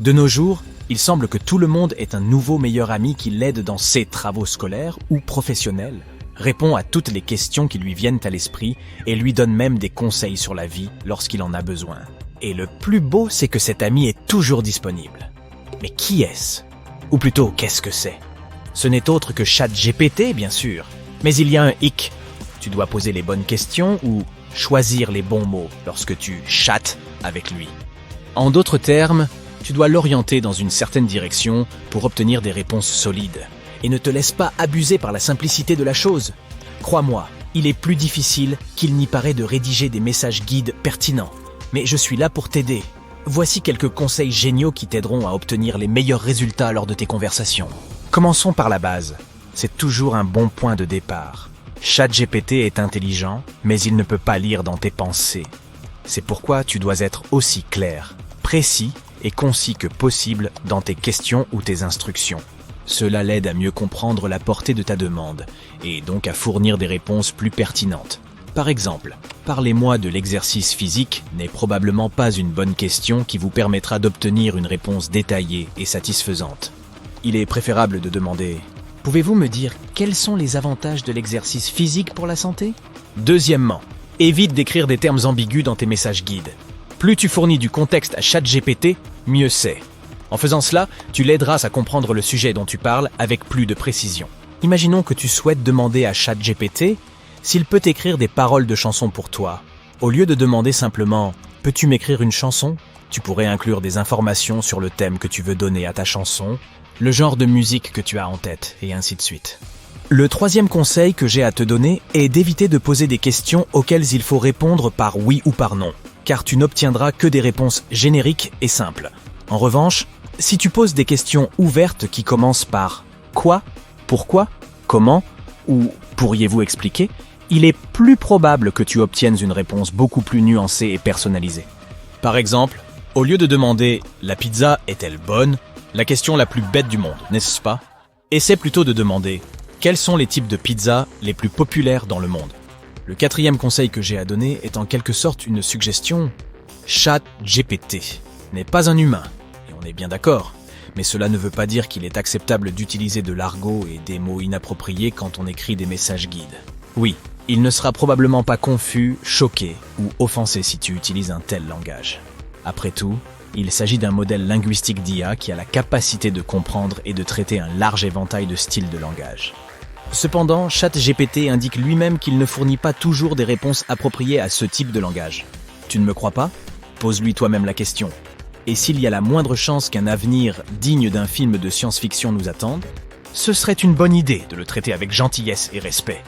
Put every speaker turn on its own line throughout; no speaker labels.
De nos jours, il semble que tout le monde ait un nouveau meilleur ami qui l'aide dans ses travaux scolaires ou professionnels, répond à toutes les questions qui lui viennent à l'esprit et lui donne même des conseils sur la vie lorsqu'il en a besoin. Et le plus beau, c'est que cet ami est toujours disponible. Mais qui est-ce? Ou plutôt, qu'est-ce que c'est? Ce n'est autre que ChatGPT, bien sûr. Mais il y a un hic. Tu dois poser les bonnes questions ou choisir les bons mots lorsque tu chattes avec lui. En d'autres termes, tu dois l'orienter dans une certaine direction pour obtenir des réponses solides. Et ne te laisse pas abuser par la simplicité de la chose. Crois-moi, il est plus difficile qu'il n'y paraît de rédiger des messages guides pertinents. Mais je suis là pour t'aider. Voici quelques conseils géniaux qui t'aideront à obtenir les meilleurs résultats lors de tes conversations. Commençons par la base. C'est toujours un bon point de départ. ChatGPT est intelligent, mais il ne peut pas lire dans tes pensées. C'est pourquoi tu dois être aussi clair, précis et concis que possible dans tes questions ou tes instructions. Cela l'aide à mieux comprendre la portée de ta demande et donc à fournir des réponses plus pertinentes. Par exemple, parlez-moi de l'exercice physique n'est probablement pas une bonne question qui vous permettra d'obtenir une réponse détaillée et satisfaisante. Il est préférable de demander « Pouvez-vous me dire quels sont les avantages de l'exercice physique pour la santé ?» Deuxièmement, évite d'écrire des termes ambigus dans tes messages guides. Plus tu fournis du contexte à ChatGPT, mieux c'est. En faisant cela, tu l'aideras à comprendre le sujet dont tu parles avec plus de précision. Imaginons que tu souhaites demander à ChatGPT s'il peut écrire des paroles de chansons pour toi. Au lieu de demander simplement « Peux-tu m'écrire une chanson ?», tu pourrais inclure des informations sur le thème que tu veux donner à ta chanson, le genre de musique que tu as en tête, et ainsi de suite. Le troisième conseil que j'ai à te donner est d'éviter de poser des questions auxquelles il faut répondre par oui ou par non, car tu n'obtiendras que des réponses génériques et simples. En revanche, si tu poses des questions ouvertes qui commencent par « quoi ?», « pourquoi ?», « comment ?» ou « pourriez-vous expliquer ?», il est plus probable que tu obtiennes une réponse beaucoup plus nuancée et personnalisée. Par exemple, au lieu de demander « la pizza est-elle bonne ?», la question la plus bête du monde, n'est-ce pas? Essaie plutôt de demander « quels sont les types de pizzas les plus populaires dans le monde ?» Le quatrième conseil que j'ai à donner est en quelque sorte une suggestion. ChatGPT n'est pas un humain, et on est bien d'accord. Mais cela ne veut pas dire qu'il est acceptable d'utiliser de l'argot et des mots inappropriés quand on écrit des messages guides. Oui, il ne sera probablement pas confus, choqué ou offensé si tu utilises un tel langage. Après tout, il s'agit d'un modèle linguistique d'IA qui a la capacité de comprendre et de traiter un large éventail de styles de langage. Cependant, ChatGPT indique lui-même qu'il ne fournit pas toujours des réponses appropriées à ce type de langage. Tu ne me crois pas? Pose-lui toi-même la question. Et s'il y a la moindre chance qu'un avenir digne d'un film de science-fiction nous attende, ce serait une bonne idée de le traiter avec gentillesse et respect.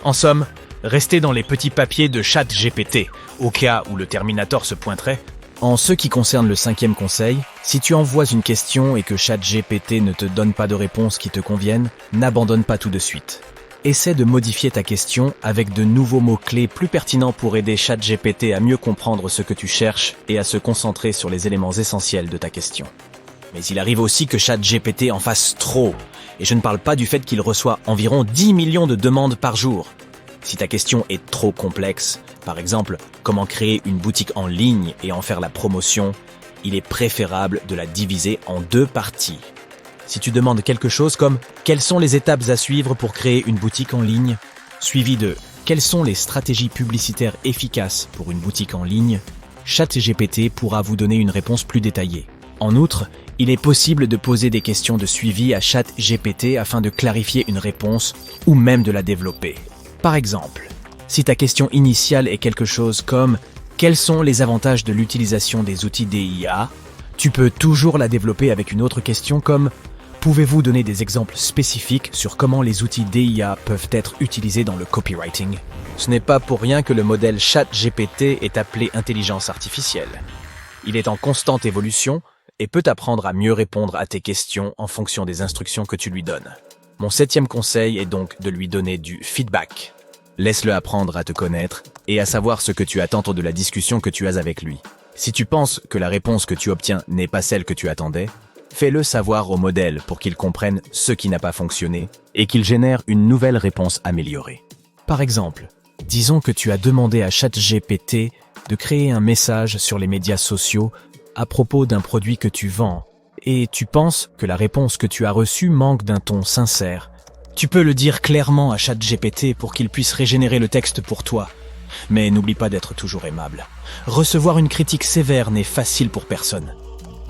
En somme, restez dans les petits papiers de ChatGPT, au cas où le Terminator se pointerait. En ce qui concerne le cinquième conseil, si tu envoies une question et que ChatGPT ne te donne pas de réponse qui te convienne, n'abandonne pas tout de suite. Essaie de modifier ta question avec de nouveaux mots-clés plus pertinents pour aider ChatGPT à mieux comprendre ce que tu cherches et à se concentrer sur les éléments essentiels de ta question. Mais il arrive aussi que ChatGPT en fasse trop, et je ne parle pas du fait qu'il reçoit environ 10 millions de demandes par jour. Si ta question est trop complexe, par exemple, comment créer une boutique en ligne et en faire la promotion, il est préférable de la diviser en 2 parties. Si tu demandes quelque chose comme « Quelles sont les étapes à suivre pour créer une boutique en ligne ?», suivi de « Quelles sont les stratégies publicitaires efficaces pour une boutique en ligne ?», ChatGPT pourra vous donner une réponse plus détaillée. En outre, il est possible de poser des questions de suivi à ChatGPT afin de clarifier une réponse ou même de la développer. Par exemple, si ta question initiale est quelque chose comme « Quels sont les avantages de l'utilisation des outils d'IA ?», tu peux toujours la développer avec une autre question comme « Pouvez-vous donner des exemples spécifiques sur comment les outils d'IA peuvent être utilisés dans le copywriting ?» Ce n'est pas pour rien que le modèle ChatGPT est appelé intelligence artificielle. Il est en constante évolution et peut apprendre à mieux répondre à tes questions en fonction des instructions que tu lui donnes. Mon 7e conseil est donc de lui donner du feedback. Laisse-le apprendre à te connaître et à savoir ce que tu attends de la discussion que tu as avec lui. Si tu penses que la réponse que tu obtiens n'est pas celle que tu attendais, fais-le savoir au modèle pour qu'il comprenne ce qui n'a pas fonctionné et qu'il génère une nouvelle réponse améliorée. Par exemple, disons que tu as demandé à ChatGPT de créer un message sur les médias sociaux à propos d'un produit que tu vends et tu penses que la réponse que tu as reçue manque d'un ton sincère, tu peux le dire clairement à ChatGPT pour qu'il puisse régénérer le texte pour toi. Mais n'oublie pas d'être toujours aimable. Recevoir une critique sévère n'est facile pour personne.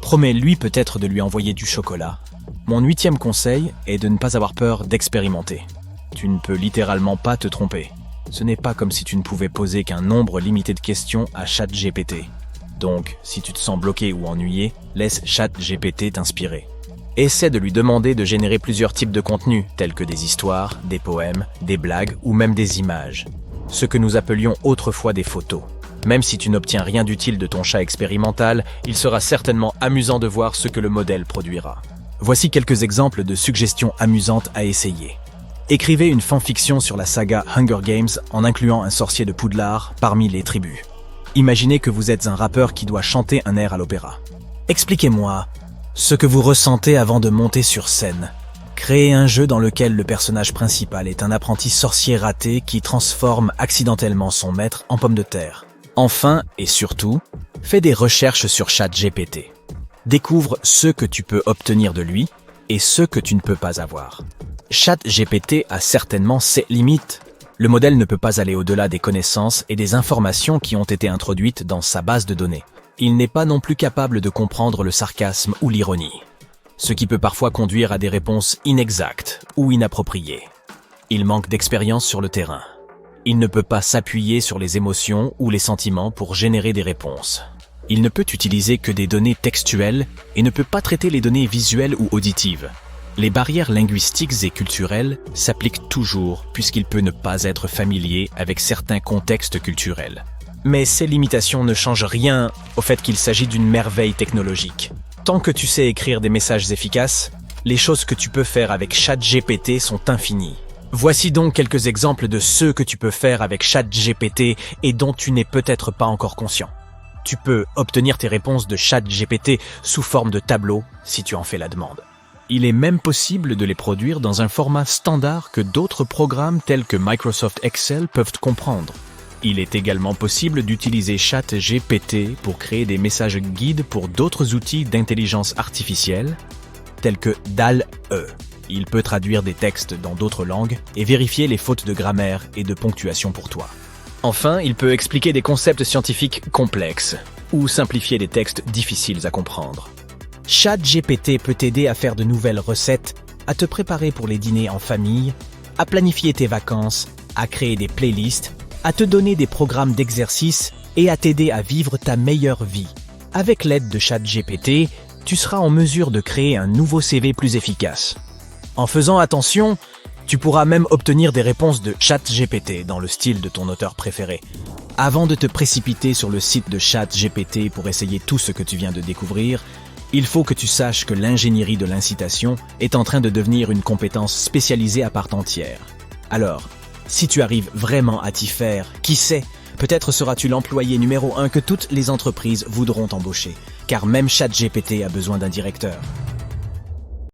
Promets-lui peut-être de lui envoyer du chocolat. Mon 8e conseil est de ne pas avoir peur d'expérimenter. Tu ne peux littéralement pas te tromper. Ce n'est pas comme si tu ne pouvais poser qu'un nombre limité de questions à ChatGPT. Donc, si tu te sens bloqué ou ennuyé, laisse ChatGPT t'inspirer. Essaie de lui demander de générer plusieurs types de contenus, tels que des histoires, des poèmes, des blagues ou même des images. Ce que nous appelions autrefois des photos. Même si tu n'obtiens rien d'utile de ton chat expérimental, il sera certainement amusant de voir ce que le modèle produira. Voici quelques exemples de suggestions amusantes à essayer. Écrivez une fanfiction sur la saga Hunger Games en incluant un sorcier de Poudlard parmi les tribus. Imaginez que vous êtes un rappeur qui doit chanter un air à l'opéra. Expliquez-moi ce que vous ressentez avant de monter sur scène. Créez un jeu dans lequel le personnage principal est un apprenti sorcier raté qui transforme accidentellement son maître en pomme de terre. Enfin, et surtout, fais des recherches sur ChatGPT. Découvre ce que tu peux obtenir de lui et ce que tu ne peux pas avoir. ChatGPT a certainement ses limites. Le modèle ne peut pas aller au-delà des connaissances et des informations qui ont été introduites dans sa base de données. Il n'est pas non plus capable de comprendre le sarcasme ou l'ironie, ce qui peut parfois conduire à des réponses inexactes ou inappropriées. Il manque d'expérience sur le terrain. Il ne peut pas s'appuyer sur les émotions ou les sentiments pour générer des réponses. Il ne peut utiliser que des données textuelles et ne peut pas traiter les données visuelles ou auditives. Les barrières linguistiques et culturelles s'appliquent toujours puisqu'il peut ne pas être familier avec certains contextes culturels. Mais ces limitations ne changent rien au fait qu'il s'agit d'une merveille technologique. Tant que tu sais écrire des messages efficaces, les choses que tu peux faire avec ChatGPT sont infinies. Voici donc quelques exemples de ce que tu peux faire avec ChatGPT et dont tu n'es peut-être pas encore conscient. Tu peux obtenir tes réponses de ChatGPT sous forme de tableau si tu en fais la demande. Il est même possible de les produire dans un format standard que d'autres programmes tels que Microsoft Excel peuvent comprendre. Il est également possible d'utiliser ChatGPT pour créer des messages guides pour d'autres outils d'intelligence artificielle, tels que DALL-E. Il peut traduire des textes dans d'autres langues et vérifier les fautes de grammaire et de ponctuation pour toi. Enfin, il peut expliquer des concepts scientifiques complexes ou simplifier des textes difficiles à comprendre. ChatGPT peut t'aider à faire de nouvelles recettes, à te préparer pour les dîners en famille, à planifier tes vacances, à créer des playlists, à te donner des programmes d'exercice et à t'aider à vivre ta meilleure vie. Avec l'aide de ChatGPT, tu seras en mesure de créer un nouveau CV plus efficace. En faisant attention, tu pourras même obtenir des réponses de ChatGPT dans le style de ton auteur préféré. Avant de te précipiter sur le site de ChatGPT pour essayer tout ce que tu viens de découvrir, il faut que tu saches que l'ingénierie de l'incitation est en train de devenir une compétence spécialisée à part entière. Alors, si tu arrives vraiment à t'y faire, qui sait, peut-être seras-tu l'employé numéro 1 que toutes les entreprises voudront embaucher, car même ChatGPT a besoin d'un directeur.